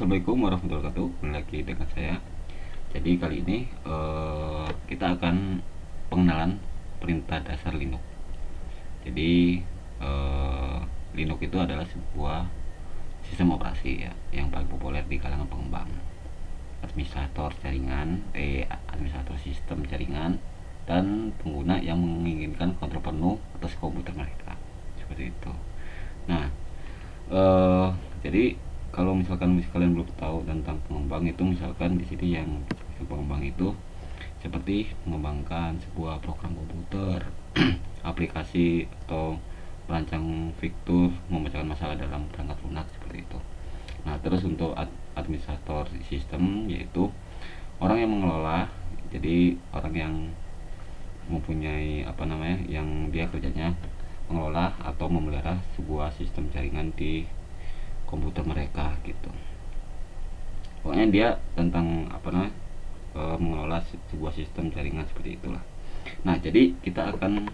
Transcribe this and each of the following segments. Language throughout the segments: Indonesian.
Assalamualaikum warahmatullahi wabarakatuh. Kembali lagi dengan saya. Jadi kali ini kita akan pengenalan perintah dasar Linux. Jadi Linux itu adalah sebuah sistem operasi ya, yang paling populer di kalangan pengembang, administrator sistem jaringan, dan pengguna yang menginginkan kontrol penuh atas komputer mereka. Seperti itu. Nah, jadi kalau misalkan kalian belum tahu tentang pengembang itu, misalkan di sini yang pengembang itu seperti mengembangkan sebuah program komputer, aplikasi, atau merancang fitur, memecahkan masalah dalam perangkat lunak seperti itu. Nah, terus untuk administrator sistem yaitu orang yang mengelola, jadi orang yang mempunyai yang dia kerjanya mengelola atau memelihara sebuah sistem jaringan di komputer mereka gitu. Pokoknya dia tentang mengelola sebuah sistem jaringan seperti itulah. Nah, jadi kita akan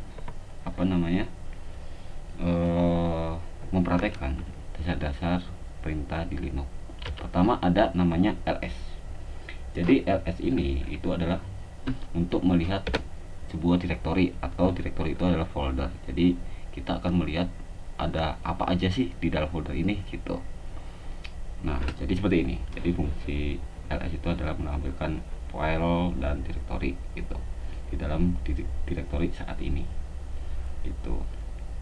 mempraktekkan dasar-dasar perintah di Linux. Pertama ada namanya ls. Jadi ls ini itu adalah untuk melihat sebuah direktori, atau direktori itu adalah folder. Jadi kita akan melihat ada apa aja sih di dalam folder ini gitu. Nah, jadi seperti ini. Jadi fungsi ls itu adalah menampilkan file dan direktori gitu di dalam direktori saat ini gitu.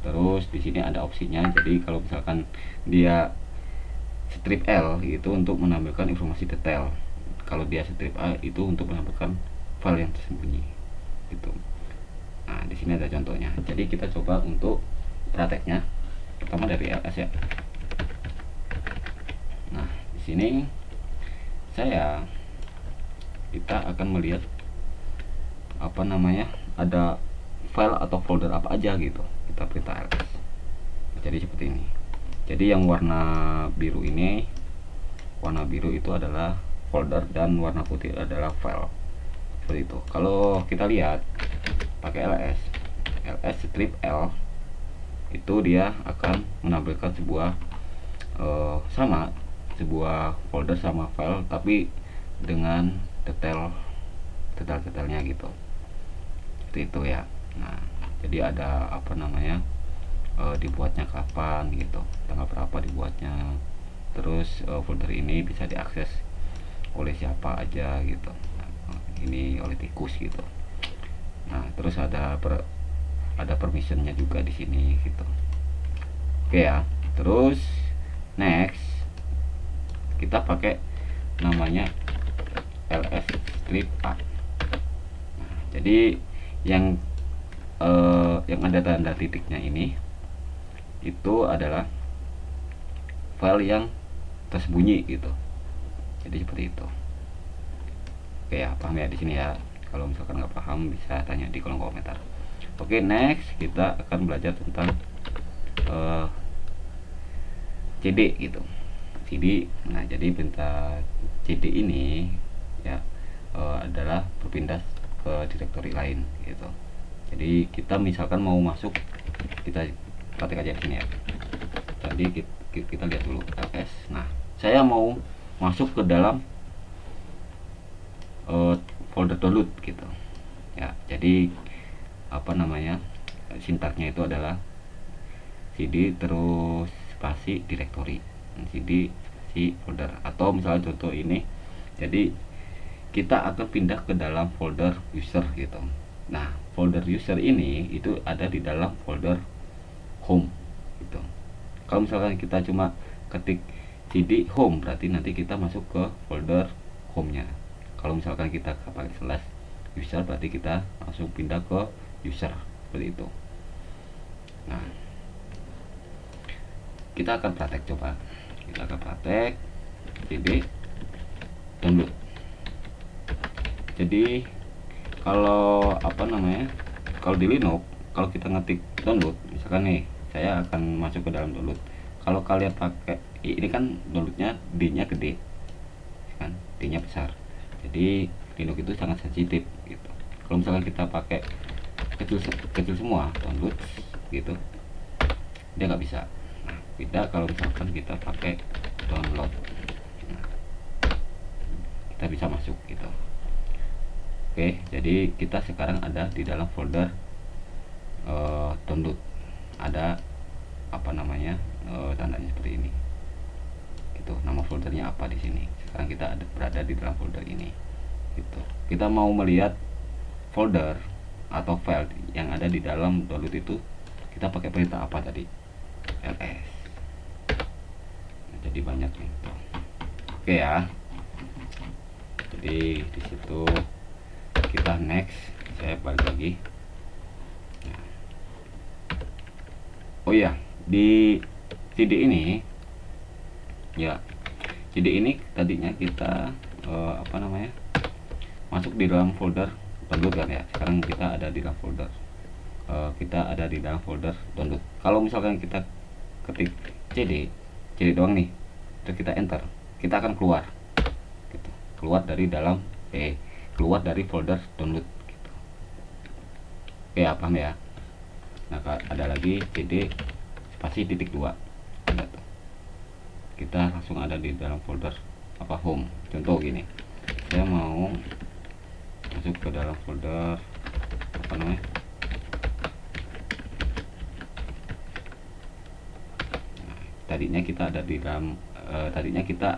Terus di sini ada opsinya. Jadi kalau misalkan dia strip L itu untuk menampilkan informasi detail. Kalau dia strip A itu untuk menampilkan file yang tersembunyi gitu. Nah, di sini ada contohnya. Jadi kita coba untuk prakteknya. Pertama dari ls ya. Nah, di sini kita akan melihat ada file atau folder apa aja gitu. Kita perintah ls. Jadi seperti ini. Jadi yang warna biru itu adalah folder dan warna putih adalah file. Seperti itu. Kalau kita lihat pakai ls strip L itu dia akan menampilkan sebuah folder sama file, tapi dengan detailnya gitu. Seperti itu ya. Nah, jadi ada dibuatnya kapan gitu, tanggal berapa dibuatnya, terus folder ini bisa diakses oleh siapa aja gitu. Nah, ini oleh tikus gitu. Nah, terus ada permissionnya juga di sini gitu. Oke ya. Terus next kita pakai namanya ls strip A. Nah, jadi yang ada tanda titiknya ini itu adalah file yang tersembunyi gitu. Jadi seperti itu. Oke ya, paham ya di sini ya. Kalau misalkan nggak paham bisa tanya di kolom komentar. Oke, next kita akan belajar tentang cd gitu. cd. Nah, jadi perintah cd ini ya adalah berpindah ke direktori lain gitu. Jadi kita misalkan mau masuk, kita praktek aja di sini ya. Jadi kita lihat dulu ls. Nah, saya mau masuk ke dalam folder download gitu ya. Jadi sintaknya itu adalah cd terus spasi direktori, cd spasi folder. Atau misalnya contoh ini, jadi kita akan pindah ke dalam folder user gitu. Nah, folder user ini itu ada di dalam folder home gitu. Kalau misalkan kita cuma ketik cd home, berarti nanti kita masuk ke folder home nya. Kalau misalkan kita pakai slash user, berarti kita langsung pindah ke user seperti itu. Nah, kita akan praktek, coba kita akan praktek cd download. Jadi kalau kalau di Linux, kalau kita ngetik download, misalkan nih saya akan masuk ke dalam download. Kalau kalian pakai ini kan downloadnya D-nya gede kan, D-nya besar. Jadi Linux itu sangat sensitif gitu. Kalau misalkan kita pakai kecil semua download gitu, dia nggak bisa. Nah, beda kalau misalkan kita pakai download. Nah, bisa masuk gitu. Oke, jadi kita sekarang ada di dalam folder download. Ada apa namanya, tandanya seperti ini gitu. Nama foldernya apa di sini. Sekarang kita berada di dalam folder ini gitu. Kita mau melihat folder atau file yang ada di dalam download itu, kita pakai perintah apa tadi? ls. Nah, jadi banyak nih gitu. Oke ya, jadi di situ kita next. Saya balik lagi. Nah. Oh iya, di CD ini ya, CD ini tadinya kita apa namanya, masuk di dalam folder download kan ya. Sekarang kita ada di dalam folder download. Kalau misalkan kita ketik CD doang nih, terus kita enter, kita akan keluar gitu. Keluar dari dalam keluar dari folder download gitu. Oke ya, paham ya. Nah, ada lagi CD spasi titik 2, ada tuh. Kita langsung ada di dalam folder apa, home. Contoh gini, saya mau masuk ke dalam folder apa namanya, nah, tadinya kita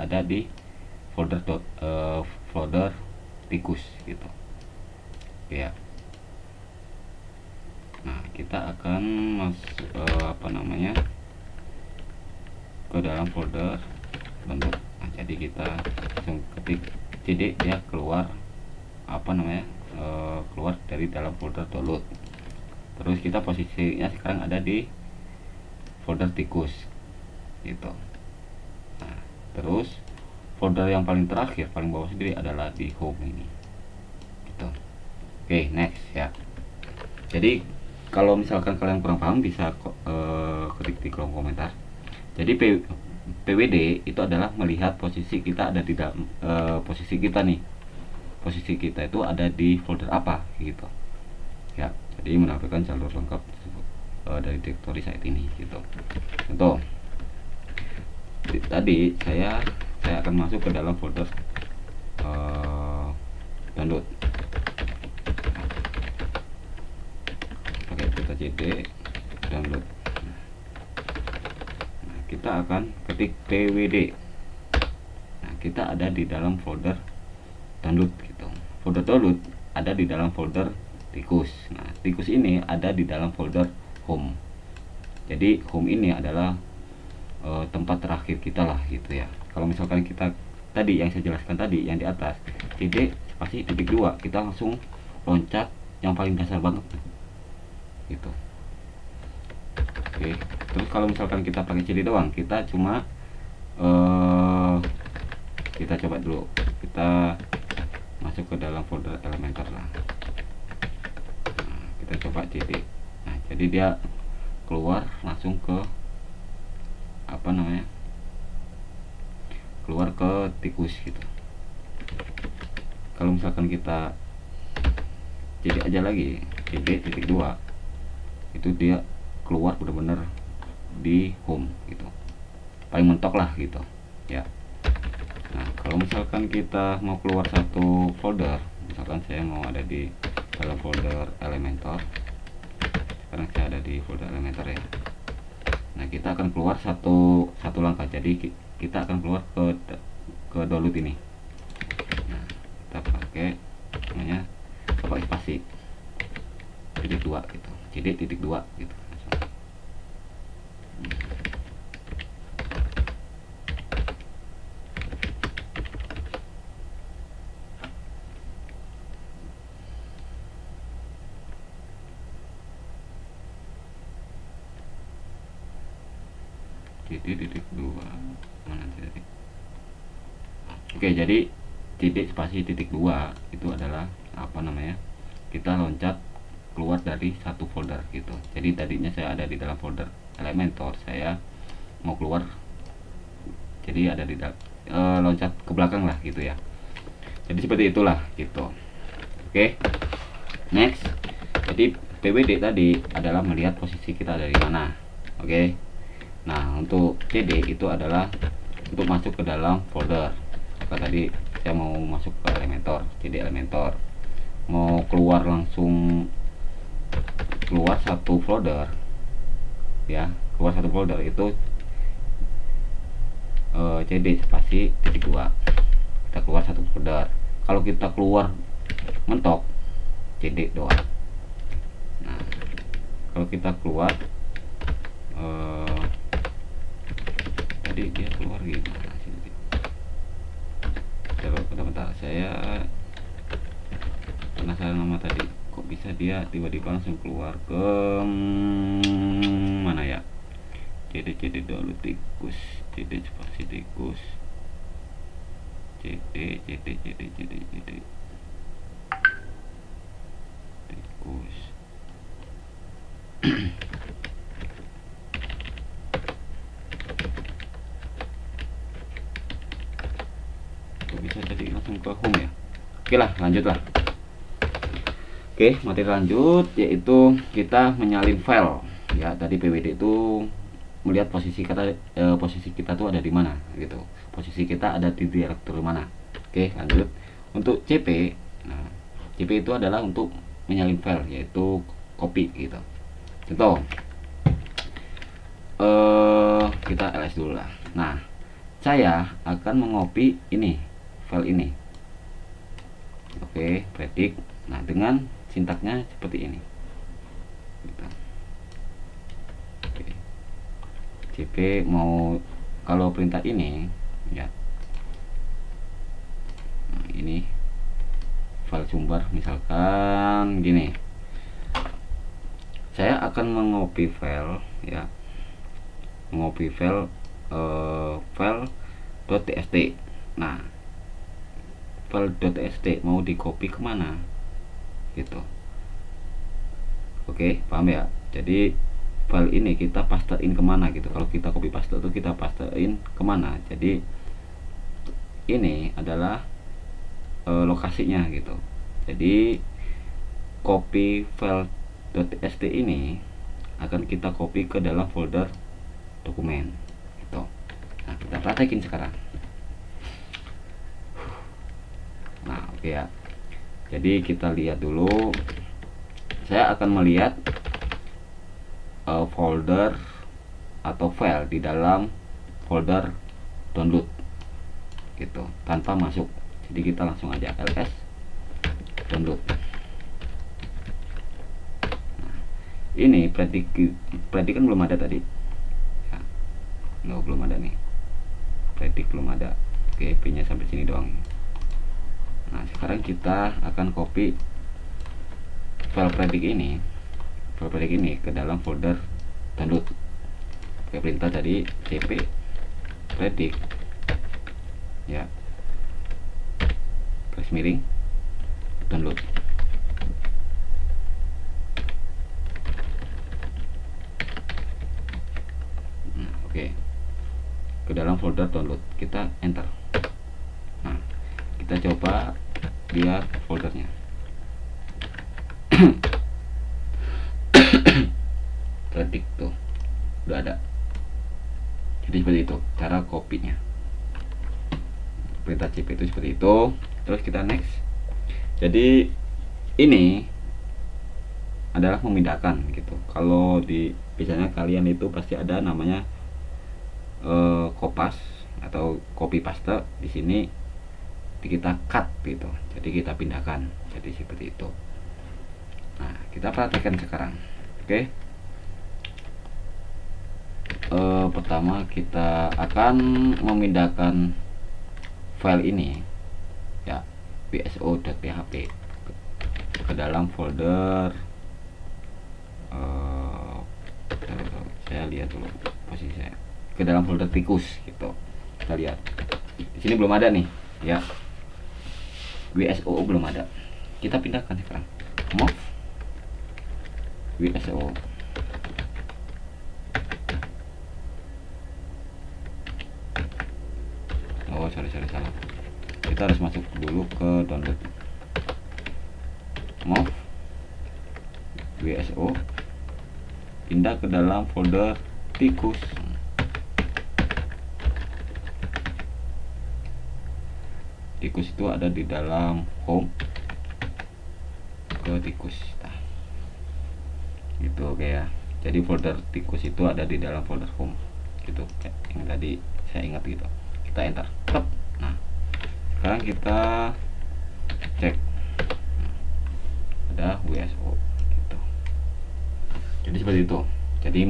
ada di folder folder tikus gitu ya. Nah, kita akan masuk apa namanya, ke dalam folder download. Nah, jadi kita langsung ketik CD, dia keluar apa namanya, keluar dari dalam folder download. Terus kita posisinya sekarang ada di folder tikus gitu. Nah, terus folder yang paling terakhir, paling bawah sendiri adalah di home ini gitu. Oke, next ya. Jadi kalau misalkan kalian kurang paham, bisa ketik di kolom komentar. Jadi PWD itu adalah melihat posisi kita ada di dalam posisi kita nih. Posisi kita itu ada di folder apa gitu. Ya, jadi menampilkan jalur lengkap dari direktori saat ini gitu. Contoh, tadi saya akan masuk ke dalam folder download. Pakai perintah CD download. Nah, kita akan ketik pwd. Nah, kita ada di dalam folder download gitu. Folder download ada di dalam folder tikus. Nah, tikus ini ada di dalam folder home. Jadi home ini adalah tempat terakhir kita lah gitu ya. Kalau misalkan kita tadi yang saya jelaskan tadi yang di atas, CD pasti titik 2, kita langsung loncat yang paling dasar banget gitu. Oke, terus kalau misalkan kita pakai CD doang, kita cuma kita coba dulu, kita masuk ke dalam folder Elementor lah. Nah, kita coba CD. Nah, jadi dia keluar langsung ke apa namanya, keluar ke tikus gitu. Kalau misalkan kita CD aja lagi, CD titik 2, itu dia keluar bener-bener di home gitu, paling mentok lah gitu ya. Nah, kalau misalkan kita mau keluar satu folder, misalkan saya mau ada di dalam folder Elementor, sekarang saya ada di folder Elementor ya. Nah, kita akan keluar satu langkah, jadi kita akan keluar ke download ini. Nah, kita pakai namanya pakai spasi titik 2 gitu, CD titik 2 gitu. Titik 2 mana tadi? Oke, jadi titik spasi titik 2 itu adalah apa namanya, kita loncat keluar dari satu folder gitu. Jadi tadinya saya ada di dalam folder Elementor, saya mau keluar, jadi ada di loncat ke belakang lah gitu ya. Jadi seperti itulah gitu. Oke, next. Jadi PWD tadi adalah melihat posisi kita dari mana. Oke. Nah, untuk CD itu adalah untuk masuk ke dalam folder. Maka tadi saya mau masuk ke Elementor, jadi Elementor mau keluar langsung keluar satu folder ya, keluar satu folder itu cd spasi titik 2, kita keluar satu folder. Kalau kita keluar mentok cd doang. Nah kalau kita keluar tadi dia keluar gimana sih? Coba bentar, saya penasaran nama tadi, kok bisa dia tiba-tiba langsung keluar ke mana ya? cd dulu tikus, cd spasi tikus, cd tikus. Kok bisa jadi langsung ke home ya? Oke lah, lanjut lah. Oke, materi lanjut yaitu kita menyalin file ya. Tadi PWD itu melihat posisi kita tuh ada di mana gitu. Posisi kita ada di direktur mana. Oke, lanjut. Untuk CP, nah CP itu adalah untuk menyalin file, yaitu copy gitu. Contoh, kita ls dulu lah. Nah, saya akan mengopi ini, file ini. Oke, predict. Nah, dengan sintaknya seperti ini gitu. Oke. CP mau kalau perintah ini ya, nah, ini file sumber misalkan gini, saya akan mengopi file ya, mengopi file file.txt. nah file.txt mau dikopi kemana gitu. Oke, paham ya? Jadi file ini kita pastein kemana gitu. Kalau kita copy paste itu kita pastein kemana. Jadi ini adalah lokasinya gitu. Jadi copy file.txt ini akan kita copy ke dalam folder dokumen gitu. Nah, kita praktekin sekarang. Nah, oke ya. Jadi kita lihat dulu. Saya akan melihat folder atau file di dalam folder download gitu, tanpa masuk. Jadi kita langsung aja ls download. Nah, ini predict kan belum ada tadi ya. No, belum ada nih, predict belum ada. Oke, p nya sampai sini doang. Nah, sekarang kita akan copy file predict ini ke dalam folder download. Pakai perintah tadi cp predict ya, garis miring download. Nah, oke. Ke dalam folder download kita enter. Nah, kita coba lihat foldernya. Predict tuh udah ada. Jadi seperti itu cara kopinya. Perintah cp itu seperti itu. Terus kita next. Jadi ini adalah memindahkan gitu. Kalau di biasanya kalian itu pasti ada namanya kopas atau copy paste. Di sini kita cut gitu. Jadi kita pindahkan. Jadi seperti itu. Nah, kita perhatikan sekarang. Oke. Pertama kita akan memindahkan file ini ya, bso.php ke dalam folder saya lihat dulu posisi saya, ke dalam folder tikus gitu. Kita lihat di sini belum ada nih ya, bso belum ada. Kita pindahkan sekarang, move bso. Oh, sorry salah. Kita harus masuk dulu ke download. Move bso, pindah ke dalam folder tikus. tikus itu ada di dalam home ke tikus. Nah, gitu. Oke ya, jadi folder tikus itu ada di dalam folder home gitu, kayak yang tadi saya ingat gitu. Kita enter. Tep. Nah, sekarang kita cek. Ada WSO gitu. Jadi seperti itu. Jadi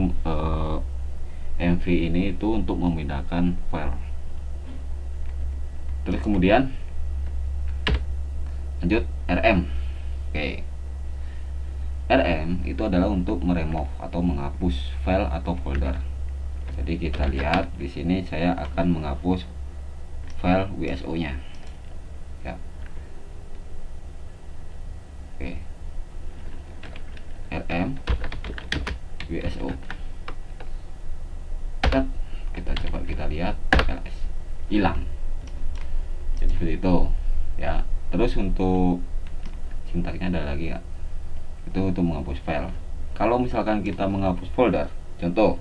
MV ini itu untuk memindahkan file. Terus kemudian lanjut RM. Oke. RM itu adalah untuk meremove atau menghapus file atau folder. Jadi kita lihat di sini saya akan menghapus file WSO-nya. Ya. Oke. RM WSO. Kita coba kita lihat ls hilang. Jadi seperti itu ya. Terus untuk sintaknya ada lagi ya, itu untuk menghapus file. Kalau misalkan kita menghapus folder, contoh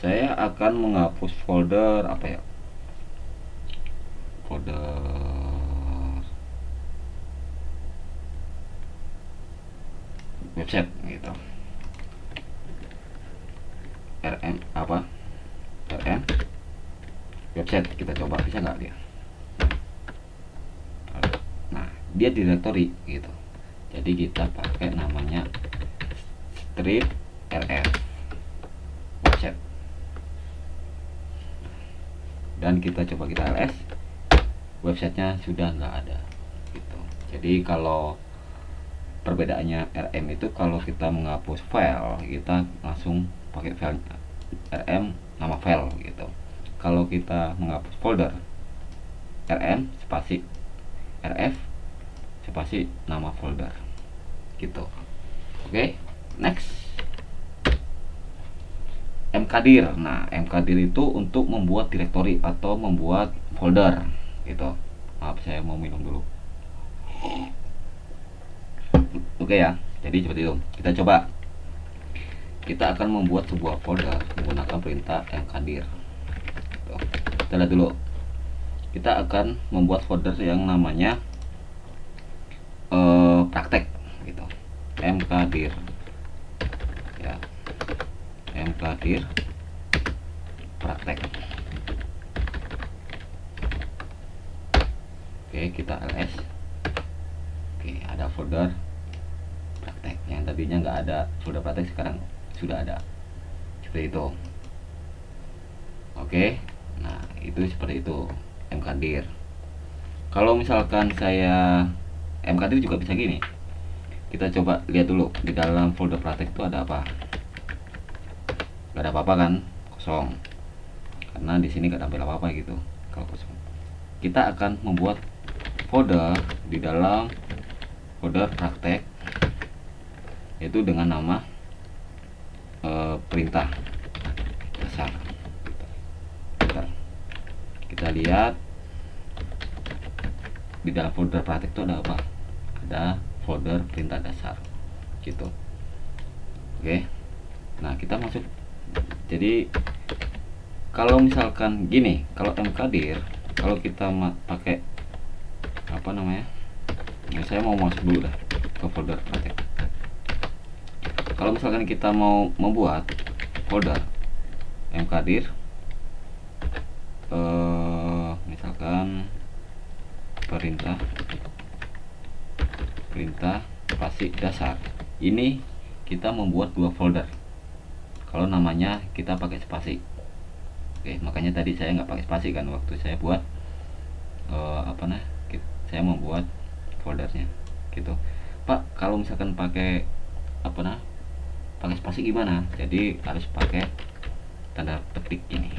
saya akan menghapus folder apa ya, folder website gitu. RM apa, RM website, kita coba bisa nggak dia. Nah, dia directory gitu. Jadi kita pakai namanya strip rf website, dan kita coba kita ls, websitenya sudah nggak ada gitu. Jadi kalau perbedaannya RM itu kalau kita menghapus file kita langsung pakai file RM nama file gitu. Kalau kita menghapus folder, RM spasi RF spasi nama folder gitu. Oke, next. mkdir. Nah, mkdir itu untuk membuat directory atau membuat folder gitu. Maaf, saya mau minum dulu. Oke ya, jadi seperti itu. Kita coba. Kita akan membuat sebuah folder menggunakan perintah mkdir. Kita lihat dulu. Kita akan membuat folder yang namanya praktek gitu. Mkdir ya, mkdir praktek. Oke, kita ls. Oke, ada folder praktek. Yang tadinya nggak ada folder praktek, sekarang sudah ada. Seperti itu. Oke, nah itu seperti itu mkdir. Kalau misalkan saya mkdir juga bisa gini. Kita coba lihat dulu di dalam folder praktek itu ada apa. Gak ada apa-apa kan, kosong. Karena di sini gak tampil apa-apa gitu kalau kosong. Kita akan membuat folder di dalam folder praktek, yaitu dengan nama perintah dasar. Kita lihat di dalam folder praktek itu ada apa. Ada folder perintah dasar gitu. Oke, nah kita masuk. Jadi kalau misalkan gini, kalau mkdir, kalau kita pakai apa namanya, ya saya mau masuk dulu dah ke folder praktek. Kalau misalkan kita mau membuat folder mkdir, misalkan perintah spasi dasar, ini kita membuat dua folder. Kalau namanya kita pakai spasi. Oke, makanya tadi saya nggak pakai spasi kan waktu saya buat saya membuat foldernya gitu. Pak, kalau misalkan pakai pakai spasi gimana? Jadi harus pakai tanda petik ini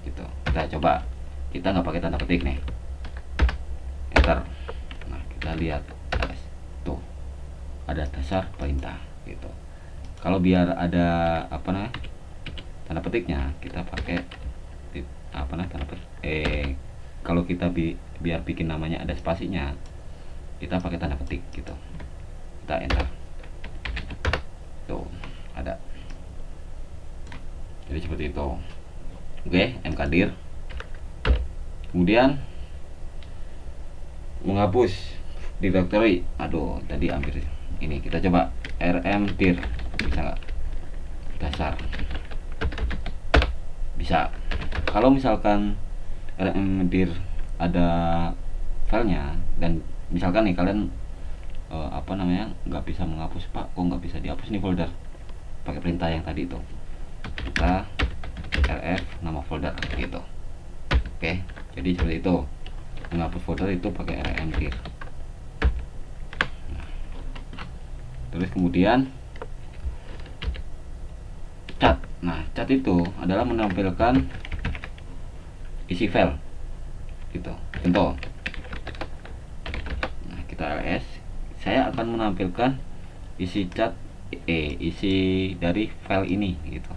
gitu. Kita coba, kita nggak pakai tanda petik nih, enter. Nah, kita lihat tuh ada dasar perintah gitu. Kalau biar ada tanda petiknya, kita pakai tanda petik. Kalau kita biar bikin namanya ada spasinya, kita pakai tanda petik gitu. Kita enter. Tuh, ada. Jadi seperti itu. Oke, mkdir. Kemudian menghapus directory. Aduh, tadi hampir ini. Kita coba rmdir, bisa nggak? Dasar bisa. Kalau misalkan rmdir ada filenya, dan misalkan nih kalian nggak bisa menghapus, pak kok nggak bisa dihapus nih folder, pakai perintah yang tadi itu, kita rf nama folder gitu. Oke, jadi seperti itu, menghapus folder itu pakai rmdir. Terus kemudian cat. Nah, cat itu adalah menampilkan isi file gitu. Contoh, nah, kita ls, saya akan menampilkan isi cat, isi dari file ini gitu.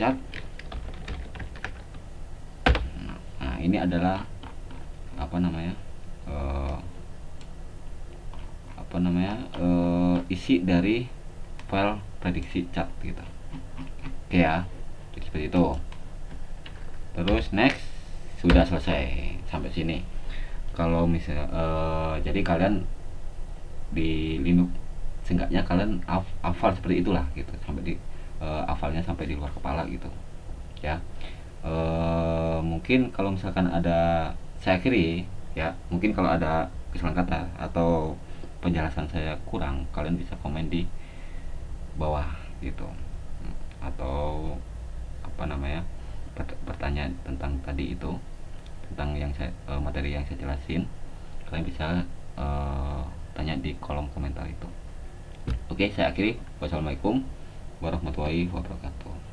Cat. Nah, ini adalah isi dari file prediksi cat gitu. Oke ya, jadi seperti itu. Terus next, sudah selesai sampai sini. Kalau misalnya jadi kalian di Linux seenggaknya kalian hafal seperti itulah gitu, sampai di hafalnya sampai di luar kepala gitu ya. Mungkin kalau misalkan ada, saya akhiri ya, mungkin kalau ada kesalahan kata atau penjelasan saya kurang, kalian bisa komen di bawah gitu, atau pertanyaan tentang tadi itu, tentang yang saya materi yang saya jelasin, kalian bisa tanya di kolom komentar itu. Oke, saya akhiri. Wassalamualaikum warahmatullahi wabarakatuh.